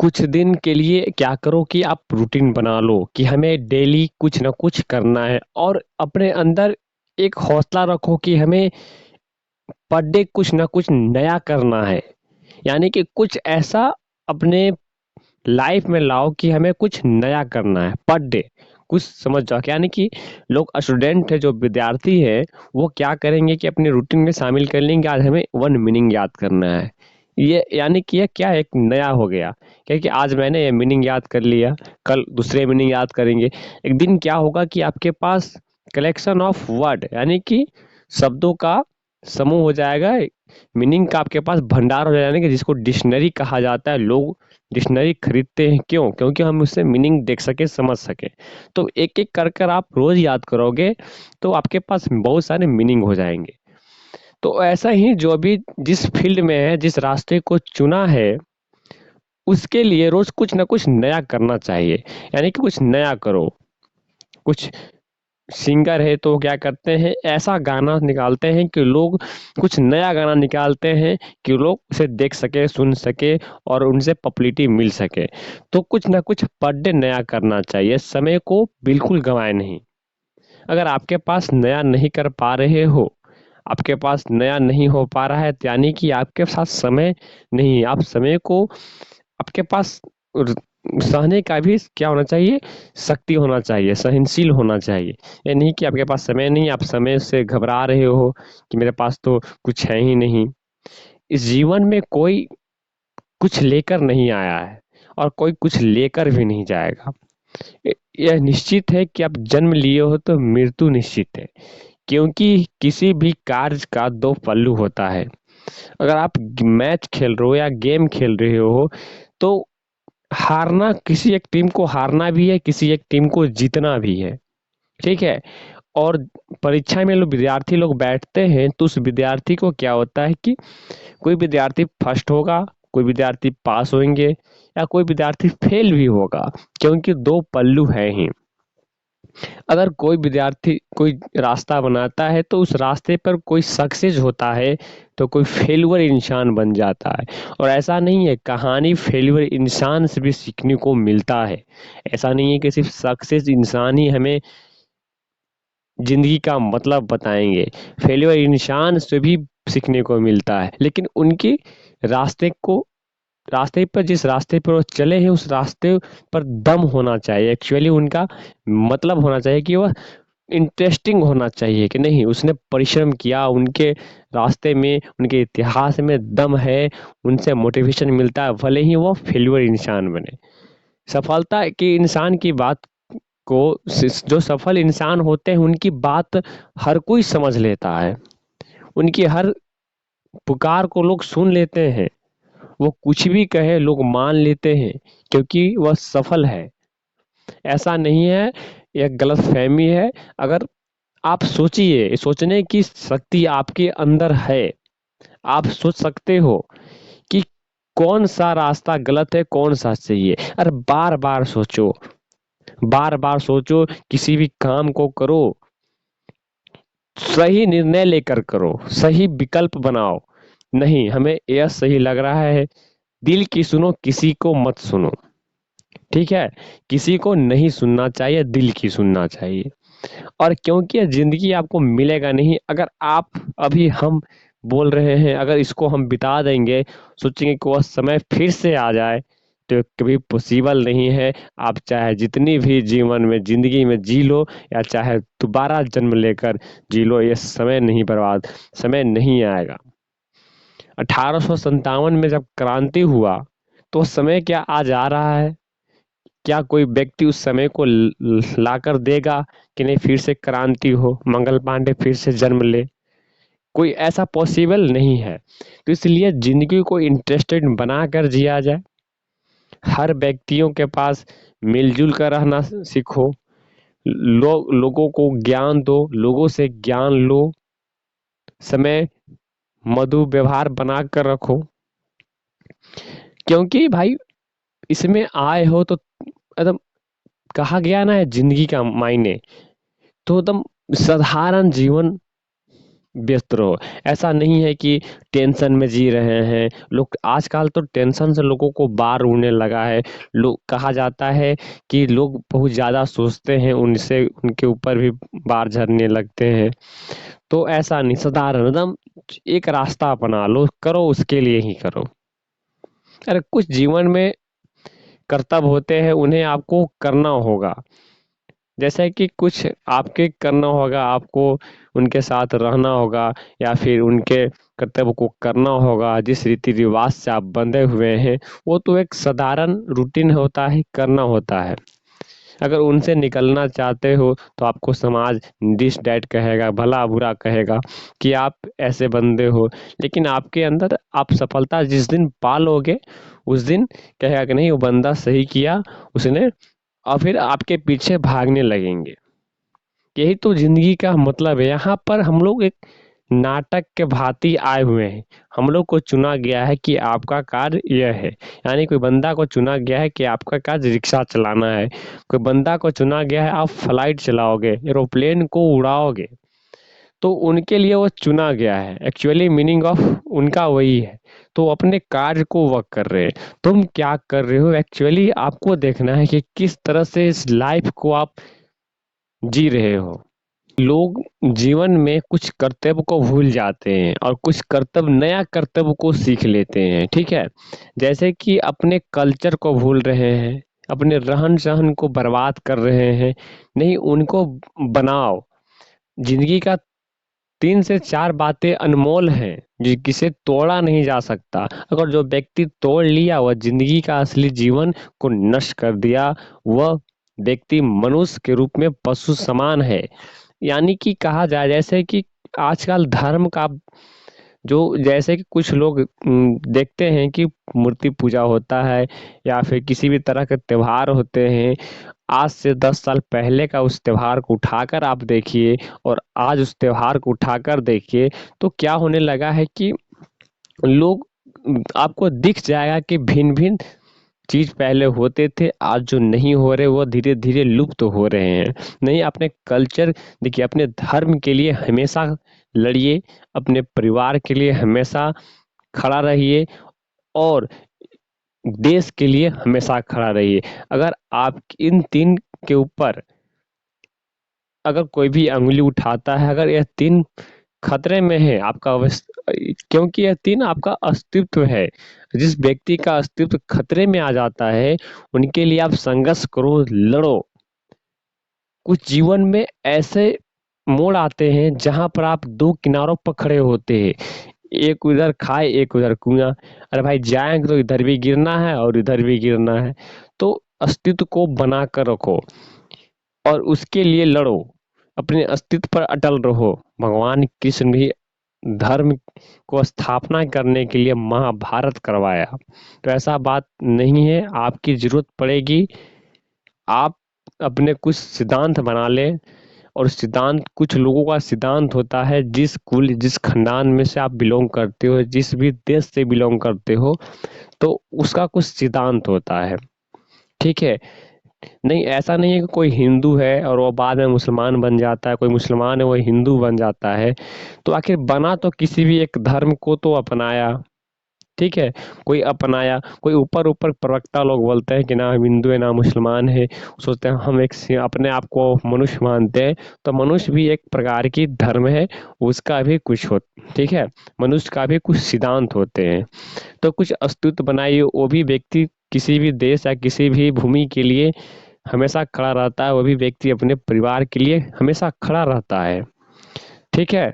कुछ दिन के लिए क्या करो कि आप रूटीन बना लो कि हमें डेली कुछ ना कुछ करना है और अपने अंदर एक हौसला रखो कि हमें पर डे कुछ ना कुछ नया करना है। यानी कि कुछ ऐसा अपने लाइफ में लाओ कि हमें कुछ नया करना है पर डे। कुछ समझ जाओ कि यानी कि लोग स्टूडेंट है, जो विद्यार्थी है, वो क्या करेंगे कि अपने रूटीन में शामिल कर लेंगे आज हमें वन मीनिंग याद करना है। ये यानी कि ये क्या एक नया हो गया, क्योंकि आज मैंने ये मीनिंग याद कर लिया, कल दूसरे मीनिंग याद करेंगे। एक दिन क्या होगा कि आपके पास कलेक्शन ऑफ वर्ड यानी कि शब्दों का समूह हो जाएगा, मीनिंग का आपके पास भंडार हो जाएगा, कि जिसको डिक्शनरी कहा जाता है। लोग डिक्शनरी खरीदते हैं क्यों? क्योंकि हम उससे मीनिंग देख सके, समझ सके। तो एक एक कर कर आप रोज याद करोगे तो आपके पास बहुत सारे मीनिंग हो जाएंगे। तो ऐसा ही जो भी जिस फील्ड में है, जिस रास्ते को चुना है, उसके लिए रोज कुछ ना कुछ नया करना चाहिए। यानी कि कुछ नया करो। कुछ सिंगर है तो क्या करते हैं, ऐसा गाना निकालते हैं कि लोग, कुछ नया गाना निकालते हैं कि लोग उसे देख सके, सुन सके और उनसे पॉपुलैरिटी मिल सके। तो कुछ ना कुछ पर डे नया करना चाहिए, समय को बिल्कुल गंवाए नहीं। अगर आपके पास नया नहीं कर पा रहे हो, आपके पास नया नहीं हो पा रहा है, तो यानी कि आपके पास समय नहीं है। आप समय को, आपके पास सहने का भी क्या होना चाहिए, शक्ति होना चाहिए, सहनशील होना चाहिए। ये नहीं कि आपके पास समय नहीं, आप समय से घबरा रहे हो कि मेरे पास तो कुछ है ही नहीं। इस जीवन में कोई कुछ लेकर नहीं आया है और कोई कुछ लेकर भी नहीं जाएगा। यह निश्चित है कि आप जन्म लिए हो तो मृत्यु निश्चित है, क्योंकि किसी भी कार्य का दो पहलू होता है। अगर आप मैच खेल रहे हो या गेम खेल रहे हो, तो हारना, किसी एक टीम को हारना भी है, किसी एक टीम को जीतना भी है। ठीक है। और परीक्षा में लोग, विद्यार्थी लोग बैठते हैं, तो उस विद्यार्थी को क्या होता है कि कोई विद्यार्थी फर्स्ट होगा, कोई विद्यार्थी पास होंगे या कोई विद्यार्थी फेल भी होगा, क्योंकि दो पल्लू है ही। अगर कोई विद्यार्थी कोई रास्ता बनाता है तो उस रास्ते पर कोई सक्सेस होता है तो कोई फेल्यूर इंसान बन जाता है। और ऐसा नहीं है, कहानी फेल्यूर इंसान से भी सीखने को मिलता है। ऐसा नहीं है कि सिर्फ सक्सेस इंसान ही हमें जिंदगी का मतलब बताएंगे, फेल्यूर इंसान से भी सीखने को मिलता है। लेकिन उनके रास्ते को, रास्ते पर, जिस रास्ते पर वो चले हैं, उस रास्ते पर दम होना चाहिए। एक्चुअली उनका मतलब होना चाहिए कि वह इंटरेस्टिंग होना चाहिए, कि नहीं उसने परिश्रम किया, उनके रास्ते में, उनके इतिहास में दम है, उनसे मोटिवेशन मिलता है, भले ही वो फेल्यूर इंसान बने। सफलता की इंसान की बात को, जो सफल इंसान होते हैं उनकी बात हर कोई समझ लेता है, उनकी हर पुकार को लोग सुन लेते हैं। वो कुछ भी कहे लोग मान लेते हैं, क्योंकि वह सफल है। ऐसा नहीं है, यह गलत फहमी है। अगर आप सोचिए, सोचने की शक्ति आपके अंदर है। आप सोच सकते हो कि कौन सा रास्ता गलत है, कौन सा सही है। अरे बार बार सोचो, बार बार सोचो, किसी भी काम को करो, सही निर्णय लेकर करो, सही विकल्प बनाओ। नहीं, हमें यह सही लग रहा है, दिल की सुनो, किसी को मत सुनो। ठीक है। किसी को नहीं सुनना चाहिए, दिल की सुनना चाहिए। और क्योंकि ये जिंदगी आपको मिलेगा नहीं, अगर आप, अभी हम बोल रहे हैं, अगर इसको हम बिता देंगे, सोचेंगे कि वह समय फिर से आ जाए, तो कभी पॉसिबल नहीं है। आप चाहे जितनी भी जीवन में, जिंदगी में जी लो, या चाहे दोबारा जन्म लेकर जी लो, ये समय नहीं बर्बाद, समय नहीं आएगा। 1857 में जब क्रांति हुआ, तो समय क्या आज आ रहा है? क्या कोई व्यक्ति उस समय को लाकर देगा कि नहीं फिर से क्रांति हो, मंगल पांडे फिर से जन्म ले? कोई ऐसा पॉसिबल नहीं है। तो इसलिए जिंदगी को इंटरेस्टेड बना कर जिया जाए। हर व्यक्तियों के पास मिलजुल कर रहना सीखो। लोगों को ज्ञान दो, लोगों से ज्ञान लो। समय मधु व्यवहार बना कर रखो, क्योंकि भाई इसमें आए हो तो एकदम, कहा गया ना है जिंदगी का मायने, तो एकदम साधारण जीवन व्यस्त रहो। ऐसा नहीं है कि टेंशन में जी रहे हैं लोग। आजकल तो टेंशन से लोगों को बार उड़ने लगा है। लोग कहा जाता है कि लोग बहुत ज़्यादा सोचते हैं, उनसे उनके ऊपर भी बार झड़ने लगते हैं। तो ऐसा नहीं, साधारण एकदम एक रास्ता अपना लो, करो उसके लिए ही करो। अरे कुछ जीवन में कर्तव्य होते हैं, उन्हें आपको करना होगा। जैसे कि कुछ आपके करना होगा, आपको उनके साथ रहना होगा, या फिर उनके कर्तव्य को करना होगा जिस रीति रिवाज से आप बंधे हुए हैं। वो तो एक साधारण रूटीन होता है, करना होता है। अगर उनसे निकलना चाहते हो तो आपको समाज डिस डैट कहेगा, भला बुरा कहेगा कि आप ऐसे बंदे हो। लेकिन आपके अंदर आप सफलता जिस दिन पा लोगे, उस दिन कहेगा कि नहीं वो बंदा सही किया उसने, और फिर आपके पीछे भागने लगेंगे। यही तो जिंदगी का मतलब है। यहाँ पर हम लोग एक नाटक के भांति आए हुए हैं। हम लोग को चुना गया है कि आपका कार्य यह है। यानी कोई बंदा को चुना गया है कि आपका कार्य रिक्शा चलाना है। कोई बंदा को चुना गया है आप फ्लाइट चलाओगे, एरोप्लेन को उड़ाओगे। तो उनके लिए वो चुना गया है, एक्चुअली मीनिंग ऑफ उनका वही है। तो वो अपने कार्य को वह कर रहे हैं। तुम क्या कर रहे हो, एक्चुअली आपको देखना है कि किस तरह से इस लाइफ को आप जी रहे हो। लोग जीवन में कुछ कर्तव्य को भूल जाते हैं और कुछ कर्तव्य, नया कर्तव्य को सीख लेते हैं। ठीक है, जैसे कि अपने कल्चर को भूल रहे हैं, अपने रहन सहन को बर्बाद कर रहे हैं। नहीं, उनको बनाओ। जिंदगी का 3 से 4 बातें अनमोल हैं जिसे तोड़ा नहीं जा सकता। अगर जो व्यक्ति तोड़ लिया, वह जिंदगी का असली जीवन को नष्ट कर दिया। वह व्यक्ति मनुष्य के रूप में पशु समान है। यानी कि कहा जाए, जैसे कि आजकल धर्म का जो, जैसे कि कुछ लोग देखते हैं कि मूर्ति पूजा होता है या फिर किसी भी तरह के त्योहार होते हैं। आज से 10 साल पहले का उस त्योहार को उठाकर आप देखिए और आज उस त्योहार को उठाकर देखिए, तो क्या होने लगा है कि लोग, आपको दिख जाएगा कि भिन्न भिन्न चीज पहले होते थे, आज जो नहीं हो रहे वो धीरे धीरे लुप्त हो रहे हैं। नहीं, अपने कल्चर, देखिए अपने धर्म के लिए हमेशा लड़िए, अपने परिवार के लिए हमेशा खड़ा रहिए, और देश के लिए हमेशा खड़ा रहिए। अगर आप इन 3 के ऊपर अगर कोई भी अंगुली उठाता है, अगर यह 3 खतरे में है आपका क्योंकि यह 3 आपका अस्तित्व है। जिस व्यक्ति का अस्तित्व खतरे में आ जाता है, उनके लिए आप संघर्ष करो, लड़ो। कुछ जीवन में ऐसे मोड़ आते हैं जहां पर आप 2 किनारों पर खड़े होते हैं, एक उधर खाए एक उधर कुआं। अरे भाई, जाएंगे तो इधर भी गिरना है और इधर भी गिरना है। तो अस्तित्व को बना कर रखो और उसके लिए लड़ो, अपने अस्तित्व पर अटल रहो। भगवान कृष्ण भी धर्म को स्थापना करने के लिए महाभारत करवाया। तो ऐसा बात नहीं है, आपकी जरूरत पड़ेगी, आप अपने कुछ सिद्धांत बना लें। और सिद्धांत, कुछ लोगों का सिद्धांत होता है, जिस कुल जिस खानदान में से आप बिलोंग करते हो, जिस भी देश से बिलोंग करते हो, तो उसका कुछ सिद्धांत होता है। ठीक है, नहीं ऐसा नहीं है कि कोई हिंदू है और वो बाद में मुसलमान बन जाता है, कोई मुसलमान है वो हिंदू बन जाता है। तो आखिर बना तो किसी भी एक धर्म को तो अपनाया। ठीक है, कोई अपनाया, कोई ऊपर ऊपर प्रवक्ता लोग बोलते हैं कि ना हम हिंदू है ना मुसलमान है, सोचते हैं हम एक अपने आप को मनुष्य मानते हैं। तो मनुष्य भी एक प्रकार की धर्म है, उसका भी कुछ हो। ठीक है, मनुष्य का भी कुछ सिद्धांत होते हैं। तो कुछ अस्तित्व बनाइए, वो भी व्यक्ति किसी भी देश या किसी भी भूमि के लिए हमेशा खड़ा रहता है, वो भी व्यक्ति अपने परिवार के लिए हमेशा खड़ा रहता है। ठीक है।